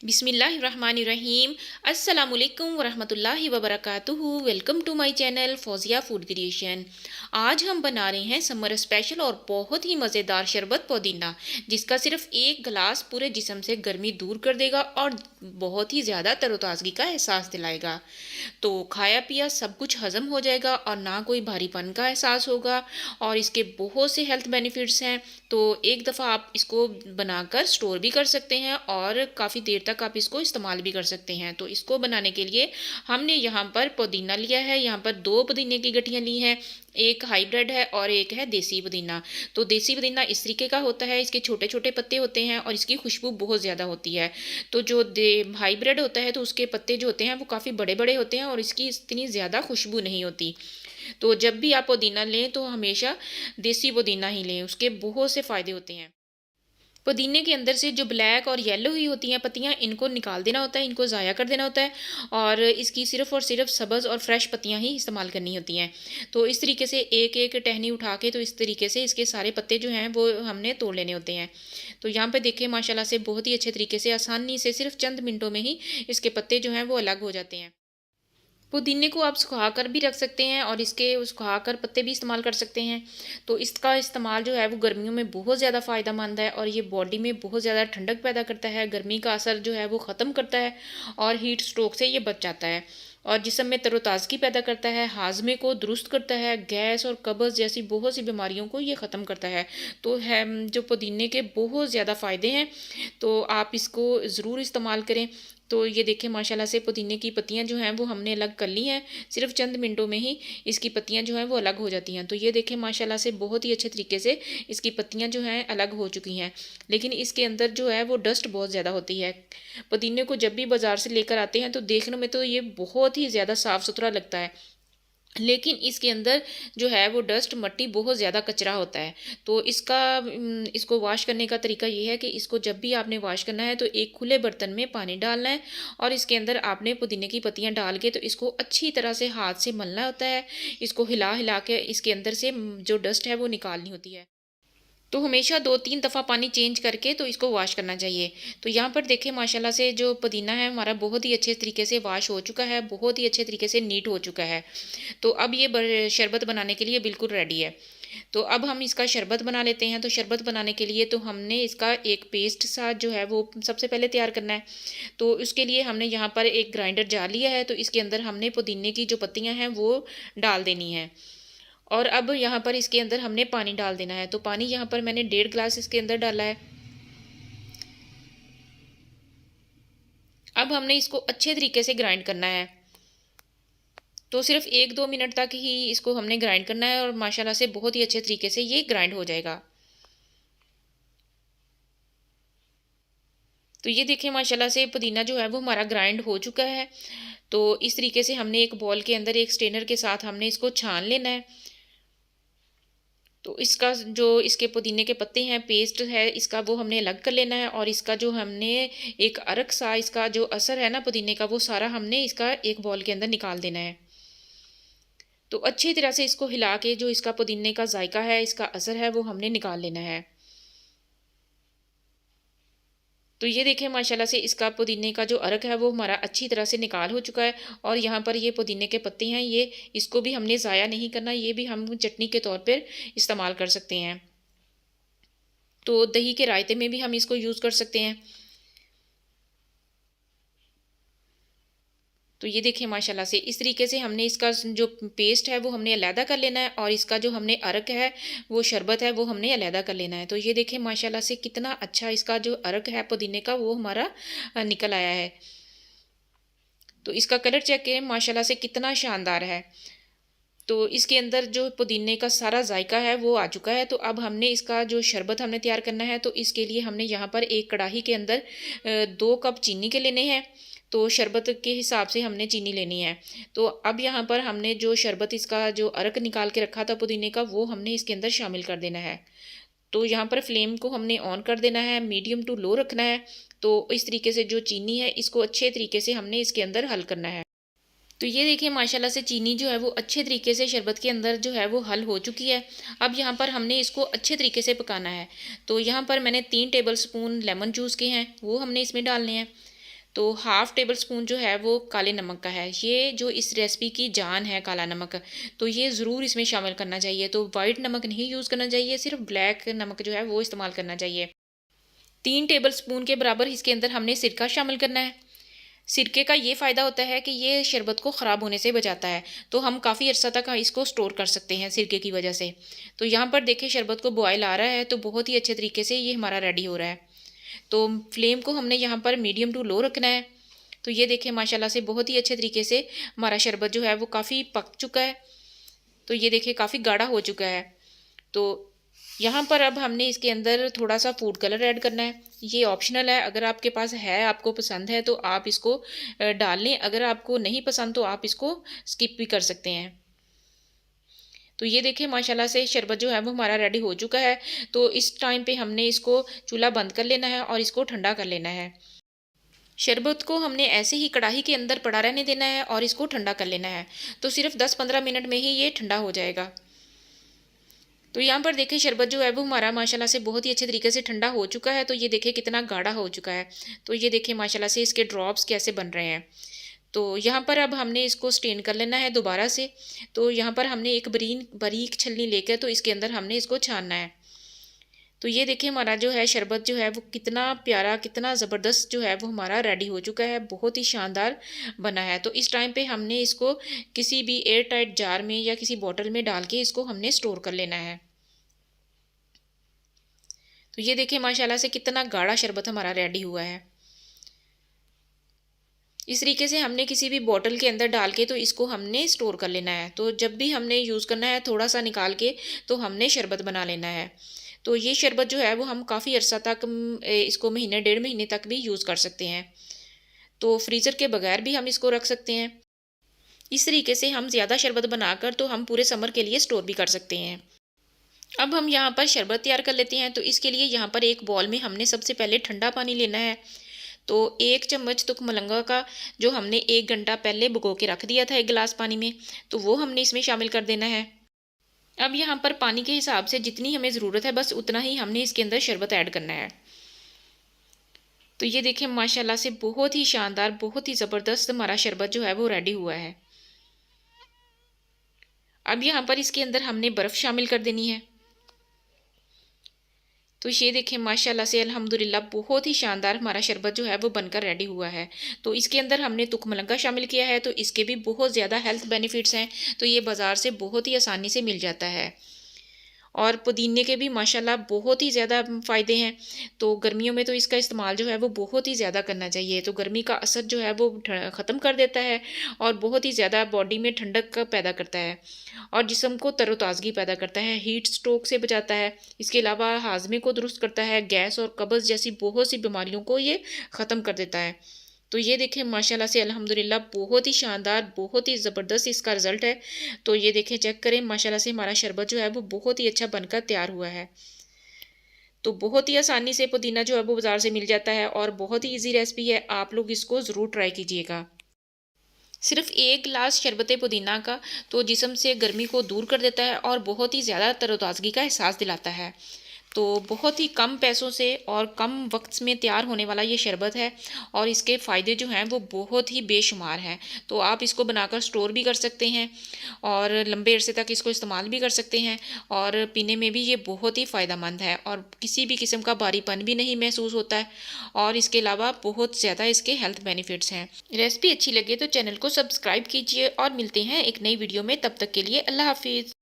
बिस्मिल्लाहिर्रहमानिर्रहीम। अस्सलामुअलैकुम वरहमतुल्लाहि वबरकातुहू। Welcome to my channel Fauzia food creation. आज हम बना रहे हैं समर स्पेशल और बहुत ही मज़ेदार शरबत पुदीना, जिसका सिर्फ एक गिलास पूरे जिस्म से गर्मी दूर कर देगा और बहुत ही ज़्यादा तरोताज़गी का एहसास दिलाएगा। तो खाया पिया सब कुछ हज़म हो जाएगा और ना कोई भारीपन का एहसास होगा। और इसके बहुत से हेल्थ बेनिफिट्स हैं। तो एक दफ़ा आप इसको बनाकर स्टोर भी कर सकते हैं और काफ़ी देर तक आप इसको इस्तेमाल भी कर सकते हैं। तो इसको बनाने के लिए हमने यहाँ पर पुदीना लिया है। यहाँ पर 2 पुदीने की गठियाँ ली हैं, एक हाइब्रिड है और एक है देसी पुदीना। तो देसी पुदीना इस तरीके का होता है, इसके छोटे छोटे पत्ते होते हैं और इसकी खुशबू बहुत ज़्यादा होती है। तो जो हाइब्रिड होता है तो उसके पत्ते जो होते हैं वो काफ़ी बड़े बड़े होते हैं और इसकी इतनी ज़्यादा खुशबू नहीं होती। तो जब भी आप पुदीना लें तो हमेशा देसी पुदीना ही लें, उसके बहुत से फ़ायदे होते हैं। पुदीने के अंदर से जो ब्लैक और येलो हुई होती हैं पत्तियां, इनको निकाल देना होता है, इनको ज़ाया कर देना होता है और इसकी सिर्फ़ और सिर्फ सब्ज़ और फ्रेश पत्तियां ही इस्तेमाल करनी होती हैं। तो इस तरीके से एक एक टहनी उठा के तो इस तरीके से इसके सारे पत्ते जो हैं वो हमने तोड़ लेने होते हैं। तो यहाँ पे देखिए माशाल्लाह से बहुत ही अच्छे तरीके से आसानी से सिर्फ चंद मिनटों में ही इसके पत्ते जो हैं वो अलग हो जाते हैं। पुदीने को आप सुखा कर भी रख सकते हैं और इसके सुखा कर पत्ते भी इस्तेमाल कर सकते हैं। तो इसका इस्तेमाल जो है वो गर्मियों में बहुत ज़्यादा फ़ायदेमंद है और ये बॉडी में बहुत ज़्यादा ठंडक पैदा करता है, गर्मी का असर जो है वो ख़त्म करता है और हीट स्ट्रोक से ये बच जाता है और जिस्म में तरोताज़गी पैदा करता है, हाजमे को दुरुस्त करता है, गैस और कब्ज़ जैसी बहुत सी बीमारियों को ये ख़त्म करता है। तो है जो पुदीने के बहुत ज़्यादा फ़ायदे हैं, तो आप इसको ज़रूर इस्तेमाल करें। तो ये देखें माशाल्लाह से पुदीने की पत्तियां जो हैं वो हमने अलग कर ली हैं, सिर्फ चंद मिनटों में ही इसकी पत्तियां जो हैं वो अलग हो जाती हैं। तो ये देखें माशाल्लाह से बहुत ही अच्छे तरीके से इसकी पत्तियां जो हैं अलग हो चुकी हैं, लेकिन इसके अंदर जो है वो डस्ट बहुत ज़्यादा होती है। पुदीने को जब भी बाज़ार से लेकर आते हैं तो देखने में तो ये बहुत ही ज़्यादा साफ़ सुथरा लगता है, लेकिन इसके अंदर जो है वो डस्ट मट्टी बहुत ज़्यादा कचरा होता है। तो इसको वॉश करने का तरीका ये है कि इसको जब भी आपने वॉश करना है तो एक खुले बर्तन में पानी डालना है और इसके अंदर आपने पुदीने की पत्तियां डाल के तो इसको अच्छी तरह से हाथ से मलना होता है। इसको हिला हिला के इसके अंदर से जो डस्ट है वो निकालनी होती है। तो हमेशा 2-3 दफ़ा पानी चेंज करके तो इसको वॉश करना चाहिए। तो यहाँ पर देखें माशाल्लाह से जो पुदीना है हमारा बहुत ही अच्छे तरीके से वॉश हो चुका है, बहुत ही अच्छे तरीके से नीट हो चुका है। तो अब ये शरबत बनाने के लिए बिल्कुल रेडी है। तो अब हम इसका शरबत बना लेते हैं। तो शरबत बनाने के लिए तो हमने इसका एक पेस्ट सा जो है वो सबसे पहले तैयार करना है। तो उसके लिए हमने यहाँ पर एक ग्राइंडर जार लिया है, तो इसके अंदर हमने पुदीने की जो पत्तियाँ हैं वो डाल देनी है और अब यहाँ पर इसके अंदर हमने पानी डाल देना है। तो पानी यहाँ पर मैंने 1.5 गिलास इसके अंदर डाला है। अब हमने इसको अच्छे तरीके से ग्राइंड करना है। तो सिर्फ 1-2 मिनट तक ही इसको हमने ग्राइंड करना है और माशाल्लाह से बहुत ही अच्छे तरीके से ये ग्राइंड हो जाएगा। तो ये देखिए माशाल्लाह से पुदीना जो है वो हमारा ग्राइंड हो चुका है। तो इस तरीके से हमने एक बॉल के अंदर एक स्ट्रेनर के साथ हमने इसको छान लेना है। तो इसका जो इसके पुदीने के पत्ते हैं, पेस्ट है इसका, वो हमने अलग कर लेना है और इसका जो हमने एक अरक सा इसका जो असर है ना पुदीने का, वो सारा हमने इसका एक बॉल के अंदर निकाल देना है। तो अच्छी तरह से इसको हिला के जो इसका पुदीने का जायका है, इसका असर है, वो हमने निकाल लेना है। तो ये देखें माशाल्लाह से इसका पुदीने का जो अरक है वो हमारा अच्छी तरह से निकाल हो चुका है और यहाँ पर ये पुदीने के पत्ते हैं, ये इसको भी हमने ज़ाया नहीं करना, ये भी हम चटनी के तौर पर इस्तेमाल कर सकते हैं। तो दही के रायते में भी हम इसको यूज़ कर सकते हैं। तो ये देखिए माशाल्लाह से इस तरीके से हमने इसका जो पेस्ट है वो हमने अलहदा कर लेना है और इसका जो हमने अरक है वो शरबत है वो हमने अलहदा कर लेना है। तो ये देखिए माशाल्लाह से कितना अच्छा इसका जो अरक है पुदीने का वो हमारा निकल आया है। तो इसका कलर चेक करें माशाल्लाह से कितना शानदार है। तो इसके अंदर जो पुदीने का सारा जायका है वो आ चुका है। तो अब हमने इसका जो शरबत हमने तैयार करना है, तो इसके लिए हमने यहाँ पर एक कढ़ाई के अंदर 2 कप चीनी के लेने हैं। तो शरबत के हिसाब से हमने चीनी लेनी है। तो अब यहाँ पर हमने जो शरबत इसका जो अरक निकाल के रखा था पुदीने का, वो हमने इसके अंदर शामिल कर देना है। तो यहाँ पर फ्लेम को हमने ऑन कर देना है, मीडियम टू लो रखना है। तो इस तरीके से जो चीनी है इसको अच्छे तरीके से हमने इसके अंदर हल करना है। तो ये देखिए माशाल्लाह से चीनी जो है वो अच्छे तरीके से शरबत के अंदर जो है वो हल हो चुकी है। अब यहाँ पर हमने इसको अच्छे तरीके से पकाना है। तो यहाँ पर मैंने 3 टेबल स्पून लेमन जूस के हैं वो हमने इसमें डालने हैं। तो हाफ़ टेबल स्पून जो है वो काले नमक का है। ये जो इस रेसिपी की जान है काला नमक, तो ये ज़रूर इसमें शामिल करना चाहिए। तो वाइट नमक नहीं यूज़ करना चाहिए, सिर्फ ब्लैक नमक जो है वो इस्तेमाल करना चाहिए। 3 टेबल स्पून के बराबर इसके अंदर हमने सिरका शामिल करना है। सिरके का ये फ़ायदा होता है कि ये शरबत को ख़राब होने से बचाता है, तो हम काफ़ी अर्सा तक इसको स्टोर कर सकते हैं सिरके की वजह से। तो यहाँ पर देखिए शरबत को बॉयल आ रहा है, तो बहुत ही अच्छे तरीके से ये हमारा रेडी हो रहा है। तो फ्लेम को हमने यहाँ पर मीडियम टू लो रखना है। तो ये देखिए माशाल्लाह से बहुत ही अच्छे तरीके से हमारा शरबत जो है वो काफ़ी पक चुका है। तो ये देखिए काफ़ी गाढ़ा हो चुका है। तो यहाँ पर अब हमने इसके अंदर थोड़ा सा फूड कलर ऐड करना है। ये ऑप्शनल है, अगर आपके पास है, आपको पसंद है तो आप इसको डाल लें, अगर आपको नहीं पसंद तो आप इसको स्किप भी कर सकते हैं। तो ये देखिए माशाल्लाह से शरबत जो है वो हमारा रेडी हो चुका है। तो इस टाइम पे हमने इसको चूल्हा बंद कर लेना है और इसको ठंडा कर लेना है। शरबत को हमने ऐसे ही कढ़ाई के अंदर पड़ा रहने देना है और इसको ठंडा कर लेना है। तो सिर्फ 10-15 मिनट में ही ये ठंडा हो जाएगा। तो यहाँ पर देखिए शरबत जो है वो हमारा माशाल्लाह से बहुत ही अच्छे तरीके से ठंडा हो चुका है। तो ये देखिए कितना गाढ़ा हो चुका है। तो ये देखिए माशाल्लाह से इसके ड्रॉप्स कैसे बन रहे हैं। तो यहाँ पर अब हमने इसको स्टेन कर लेना है दोबारा से। तो यहाँ पर हमने एक बारीक छलनी लेकर तो इसके अंदर हमने इसको छानना है। तो ये देखिए हमारा जो है शरबत जो है वो कितना प्यारा, कितना ज़बरदस्त जो है वो हमारा रेडी हो चुका है, बहुत ही शानदार बना है। तो इस टाइम पे हमने इसको किसी भी एयर टाइट जार में या किसी बॉटल में डाल के इसको हमने स्टोर कर लेना है। तो ये देखिए माशाल्लाह से कितना गाढ़ा शरबत हमारा रेडी हुआ है। इस तरीके से हमने किसी भी बॉटल के अंदर डाल के तो इसको हमने स्टोर कर लेना है। तो जब भी हमने यूज़ करना है थोड़ा सा निकाल के तो हमने शरबत बना लेना है। तो ये शरबत जो है वो हम काफ़ी अर्सा तक इसको महीने 1.5 महीने तक भी यूज़ कर सकते हैं। तो फ्रीज़र के बगैर भी हम इसको रख सकते हैं। इस तरीके से हम ज़्यादा शरबत बनाकर तो हम पूरे समर के लिए स्टोर भी कर सकते हैं। अब हम यहाँ पर शरबत तैयार कर लेते हैं। तो इसके लिए यहाँ पर एक बॉल में हमने सबसे पहले ठंडा पानी लेना है। तो 1 चम्मच तुकमलंगा का जो हमने 1 घंटा पहले भिगो के रख दिया था 1 गिलास पानी में, तो वो हमने इसमें शामिल कर देना है। अब यहाँ पर पानी के हिसाब से जितनी हमें ज़रूरत है बस उतना ही हमने इसके अंदर शरबत ऐड करना है। तो ये देखिए माशाल्लाह से बहुत ही शानदार, बहुत ही ज़बरदस्त हमारा शरबत जो है वो रेडी हुआ है। अब यहाँ पर इसके अंदर हमने बर्फ़ शामिल कर देनी है। तो ये देखें माशाल्लाह से अल्हम्दुलिल्लाह बहुत ही शानदार हमारा शरबत जो है वो बनकर रेडी हुआ है। तो इसके अंदर हमने तुकमलंगा शामिल किया है, तो इसके भी बहुत ज़्यादा हेल्थ बेनिफिट्स हैं। तो ये बाज़ार से बहुत ही आसानी से मिल जाता है। और पुदीने के भी माशाल्लाह बहुत ही ज़्यादा फ़ायदे हैं। तो गर्मियों में तो इसका इस्तेमाल जो है वो बहुत ही ज़्यादा करना चाहिए। तो गर्मी का असर जो है वो ख़त्म कर देता है और बहुत ही ज़्यादा बॉडी में ठंडक पैदा करता है और जिस्म को तरोताज़गी पैदा करता है, हीट स्ट्रोक से बचाता है। इसके अलावा हाज़मे को दुरुस्त करता है, गैस और कब्ज़ जैसी बहुत सी बीमारियों को ये ख़त्म कर देता है। तो ये देखें माशाल्लाह से अल्हम्दुलिल्लाह बहुत ही शानदार, बहुत ही ज़बरदस्त इसका रिज़ल्ट है। तो ये देखें चेक करें माशाल्लाह से हमारा शरबत जो है वो बहुत ही अच्छा बनकर तैयार हुआ है। तो बहुत ही आसानी से पुदीना जो है वो बाज़ार से मिल जाता है और बहुत ही ईज़ी रेसिपी है। आप लोग इसको ज़रूर ट्राई कीजिएगा। सिर्फ़ 1 गिलास शरबत पुदीना का तो जिस्म से गर्मी को दूर कर देता है और बहुत ही ज़्यादा तरोताज़गी का एहसास दिलाता है। तो बहुत ही कम पैसों से और कम वक्त में तैयार होने वाला ये शरबत है और इसके फ़ायदे जो हैं वो बहुत ही बेशुमार हैं। तो आप इसको बनाकर स्टोर भी कर सकते हैं और लंबे अरसे तक इसको इस्तेमाल भी कर सकते हैं और पीने में भी ये बहुत ही फ़ायदेमंद है और किसी भी किस्म का भारीपन भी नहीं महसूस होता है और इसके अलावा बहुत ज़्यादा इसके हेल्थ बेनिफिट्स हैं। रेसिपी अच्छी लगे तो चैनल को सब्सक्राइब कीजिए और मिलते हैं एक नई वीडियो में। तब तक के लिए अल्लाह हाफिज़।